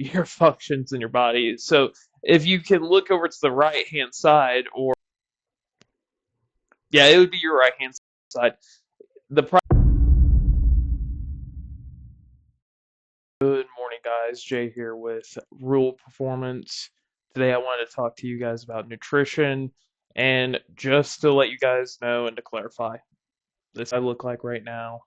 your functions in your body. So if you can look over to the right hand side, or yeah, it would be your right hand side. The Good morning, guys. Jay here with Rule Performance. Today, I wanted to talk to you guys about nutrition, and just to let you guys know and to clarify, this I look like right now.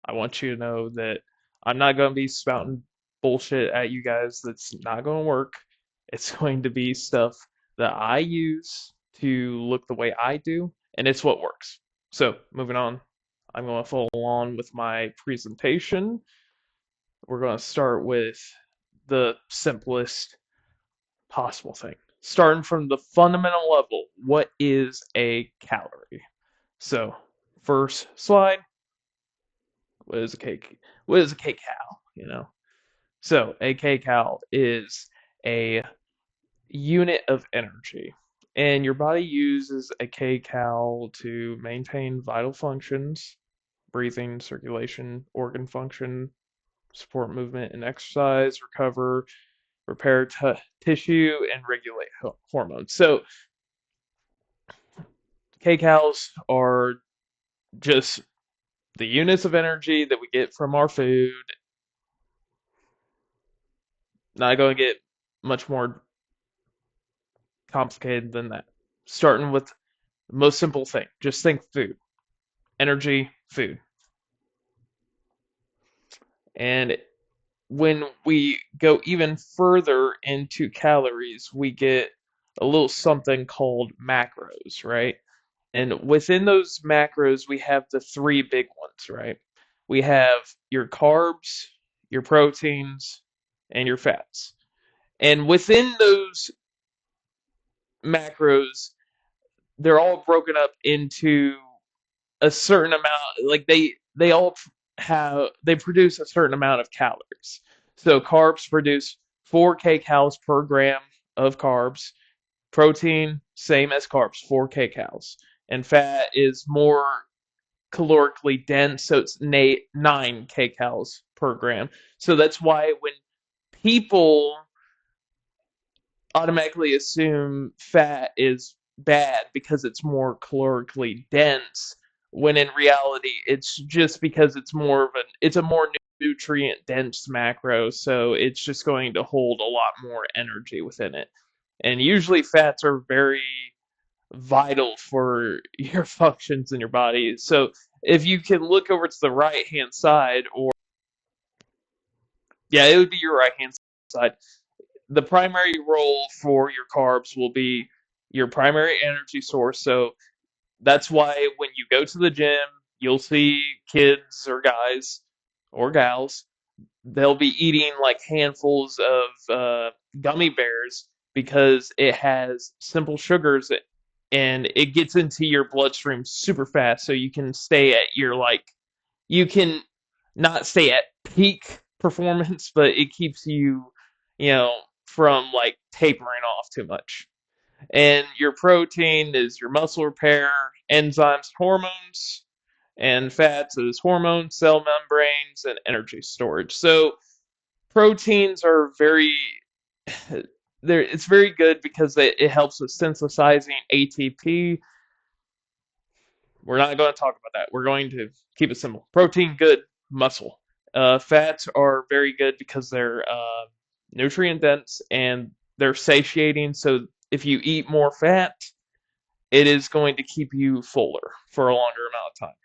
I want you to know that I'm not going to be spouting bullshit at you guys that's not going to work. It's going to be stuff that I use to look the way I do, and it's what works. So, moving on, I'm going to follow on with my presentation. We're going to start with the simplest possible thing. Starting from the fundamental level, what is a calorie? So, first slide, what is a cake? What is a KCal? So a KCal is a unit of energy, and your body uses a KCal to maintain vital functions, breathing, circulation, organ function, support movement and exercise, recover, repair tissue, and regulate hormones. So KCals are just the units of energy that we get from our food. Not going to get much more complicated than that. Starting with the most simple thing. Just think food. Energy, food. And when we go even further into calories, we get a little something called macros, right? And within those macros, we have the three big ones, right? We have your carbs, your proteins, and your fats. And within those macros, they're all broken up into a certain amount, like they all they produce a certain amount of calories. So carbs produce 4 kcals per gram of carbs. Protein, same as carbs, 4 kcals. And fat is more calorically dense, so it's 9 kcals per gram. So that's why when people automatically assume fat is bad because it's more calorically dense, when in reality it's just because it's a more nutrient dense macro, so it's just going to hold a lot more energy within it. And usually fats are very vital for your functions in your body. So if you can look over to the right hand side, or yeah, it would be your right hand side. The primary role for your carbs will be your primary energy source. So that's why when you go to the gym, you'll see kids or guys or gals, they'll be eating like handfuls of gummy bears because it has simple sugars and it gets into your bloodstream super fast. So you can stay at you can not stay at peak performance, but it keeps you, you know, from like tapering off too much. And your protein is your muscle repair, enzymes, hormones, and fats is hormones, cell membranes, and energy storage. So proteins are it's very good because it helps with synthesizing ATP. We're not going to talk about that. We're going to keep it simple. Protein, good. Muscle. Fats are very good because they're nutrient dense and they're satiating. So if you eat more fat, it is going to keep you fuller for a longer amount of time.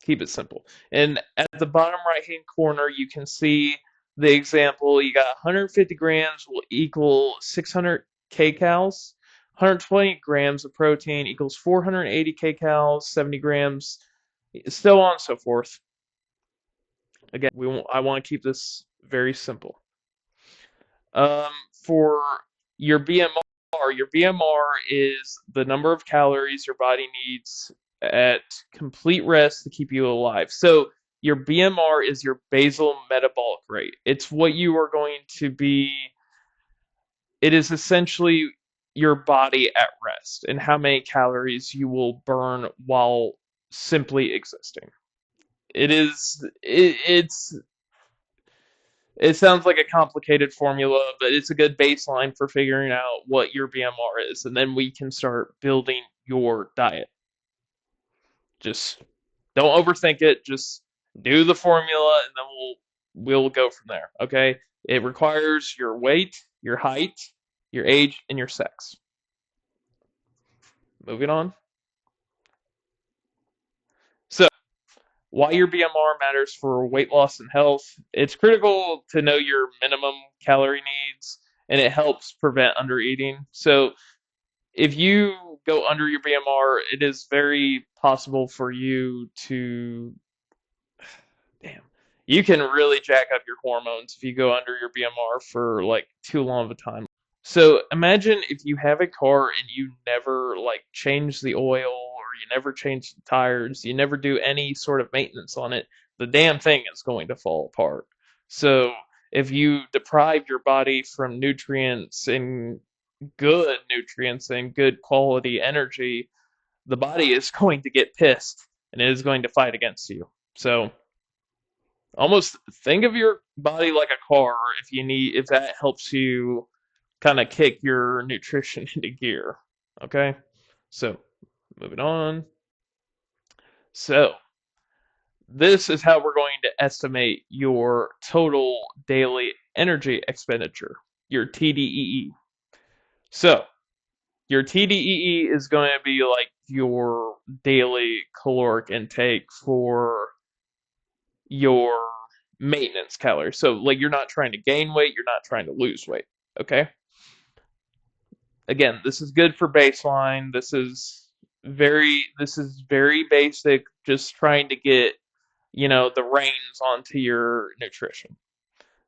Keep it simple. And at the bottom right hand corner, you can see the example. You got 150 grams will equal 600 kcals. 120 grams of protein equals 480 kcals. 70 grams, so on and so forth. Again, I want to keep this very simple. For your BMR is the number of calories your body needs at complete rest to keep you alive. So your BMR is your basal metabolic rate. It's what you are going to be. It is essentially your body at rest and how many calories you will burn while simply existing. It's It sounds like a complicated formula, but it's a good baseline for figuring out what your BMR is, and then we can start building your diet. Just don't overthink it. Just do the formula, and then we'll go from there. Okay? It requires your weight, your height, your age, and your sex. Moving on. So, why your BMR matters for weight loss and health. It's critical to know your minimum calorie needs, and it helps prevent undereating. So, if you go under your BMR, it is very possible for you to, damn, you can really jack up your hormones if you go under your BMR for like too long of a time. So imagine if you have a car and you never like change the oil or you never change the tires, you never do any sort of maintenance on it, the damn thing is going to fall apart. So if you deprive your body from nutrients and good quality energy, the body is going to get pissed and it is going to fight against you. So almost think of your body like a car if that helps you kind of kick your nutrition into gear. Okay? So, moving on. So, this is how we're going to estimate your total daily energy expenditure, your TDEE. So, your TDEE is going to be like your daily caloric intake for your maintenance calories. So, like, you're not trying to gain weight, you're not trying to lose weight. Okay? Again, this is good for baseline. This is very basic, just trying to get, the reins onto your nutrition.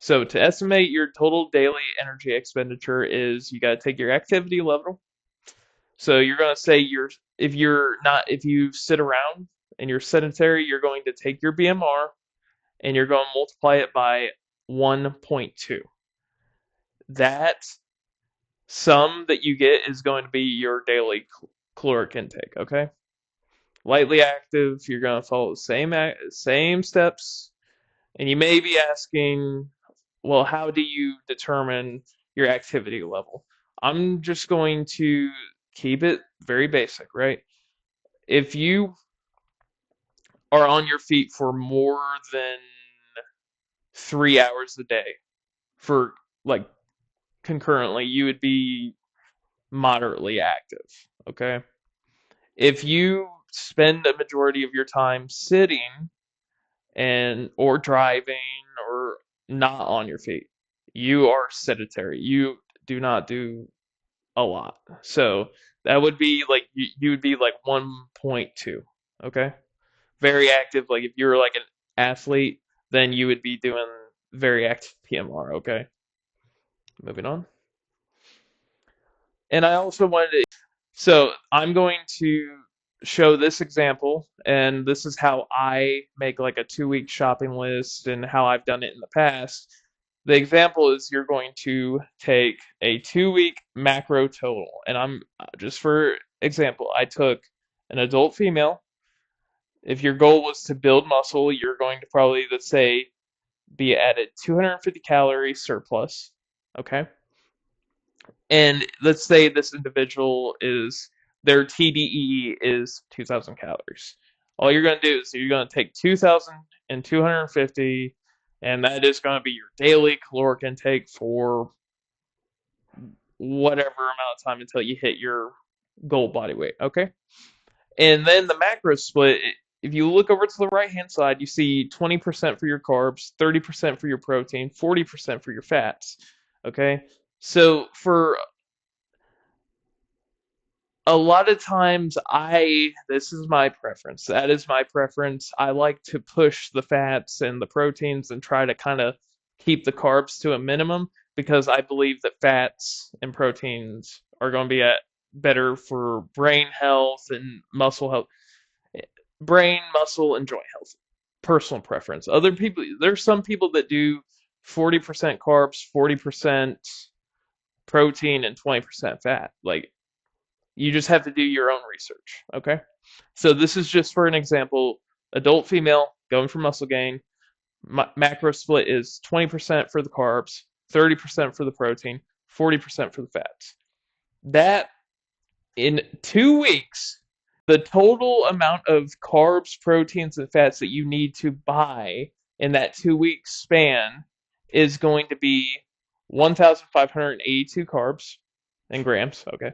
So to estimate your total daily energy expenditure is you got to take your activity level. So you're going to say if you sit around and you're sedentary, you're going to take your BMR and you're going to multiply it by 1.2. That sum that you get is going to be your daily caloric intake, okay? Lightly active, you're going to follow the same steps, and you may be asking, well, how do you determine your activity level? I'm just going to keep it very basic, right? If you are on your feet for more than 3 hours a day, for like concurrently, you would be moderately active, okay? If you spend a majority of your time sitting and or driving or not on your feet, you are sedentary. You do not do a lot. So that would be like you would be like 1.2. Okay? Very active. Like if you're like an athlete, then you would be doing very active PMR, okay? Moving on. And I also wanted to So I'm going to show this example, and this is how I make like a 2 week shopping list and how I've done it in the past. The example is you're going to take a 2 week macro total, and I'm just for example, I took an adult female. If your goal was to build muscle, you're going to probably, let's say, be at a 250 calorie surplus. Okay. And let's say this individual is their TDEE is 2,000 calories. All you're going to do is you're going to take 2,250, and that is going to be your daily caloric intake for whatever amount of time until you hit your goal body weight. Okay? And then the macro split, if you look over to the right hand side, you see 20% for your carbs, 30% for your protein, 40% for your fats. Okay? So for a lot of times this is my preference. That is my preference. I like to push the fats and the proteins and try to kind of keep the carbs to a minimum because I believe that fats and proteins are going to be better for brain health and muscle health. Brain, muscle, and joint health. Personal preference. There's some people that do 40% carbs, 40% protein, and 20% fat. Like, you just have to do your own research, okay? So this is just for an example. Adult female going for muscle gain. Macro split is 20% for the carbs, 30% for the protein, 40% for the fats. That in 2 weeks, the total amount of carbs, proteins, and fats that you need to buy in that 2 week span is going to be 1,582 carbs in grams, okay?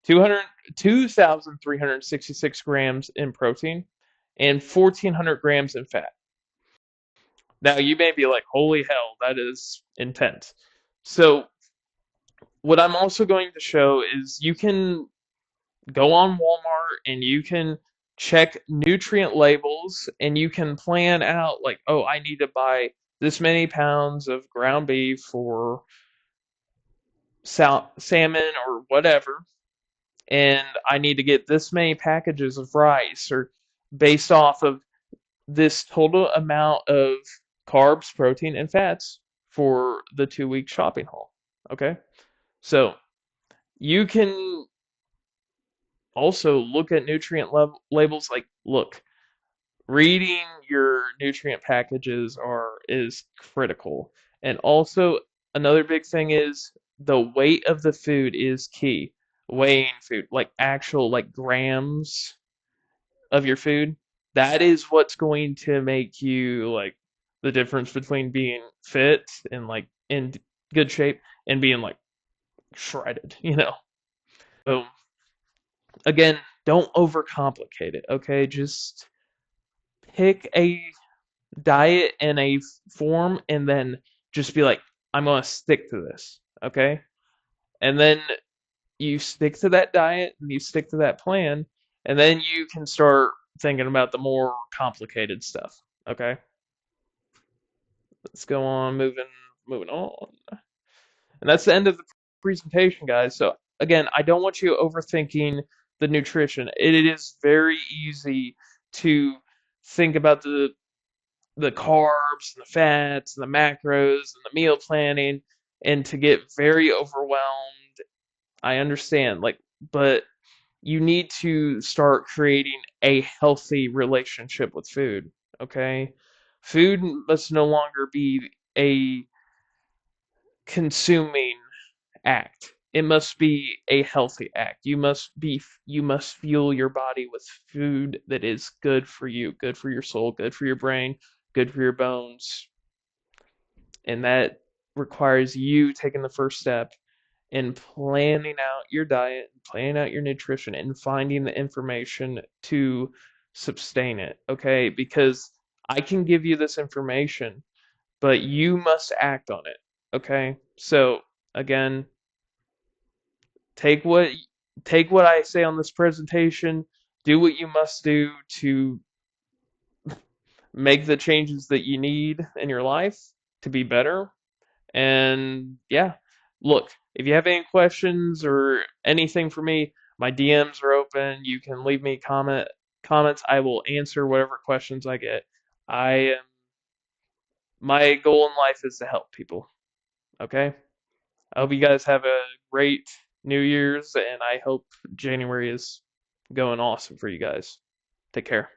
2,366 grams in protein and 1,400 grams in fat. Now, you may be like, holy hell, that is intense. So, what I'm also going to show is you can go on Walmart and you can check nutrient labels and you can plan out, like, oh, I need to buy this many pounds of ground beef or salmon or whatever, and I need to get this many packages of rice, or based off of this total amount of carbs, protein, and fats for the 2 week shopping haul. Okay? So you can also look at nutrient labels. Like, look, reading your nutrient packages is critical. And also, another big thing is the weight of the food is key. Weighing food, like actual like grams of your food, that is what's going to make you like the difference between being fit and like in good shape and being like shredded, you know. So again, don't overcomplicate it, okay? Just pick a diet and a form and then just be like, I'm gonna stick to this, okay? And then you stick to that diet and you stick to that plan, and then you can start thinking about the more complicated stuff. Okay, let's go on moving on. And that's the end of the presentation, guys. So again, I don't want you overthinking the nutrition. It is very easy to think about the carbs and the fats and the macros and the meal planning and to get very overwhelmed. I understand, like, but you need to start creating a healthy relationship with food, okay? Food must no longer be a consuming act. It must be a healthy act. You must fuel your body with food that is good for you, good for your soul, good for your brain, good for your bones. And that requires you taking the first step and planning out your diet, planning out your nutrition, and finding the information to sustain it, okay? Because I can give you this information, but you must act on it, okay? So, again, take what take what I say on this presentation, do what you must do to make the changes that you need in your life to be better. And yeah, look, if you have any questions or anything for me, my DMs are open. You can leave me comments. I will answer whatever questions I get. I My goal in life is to help people. Okay? I hope you guys have a great New Year's, and I hope January is going awesome for you guys. Take care.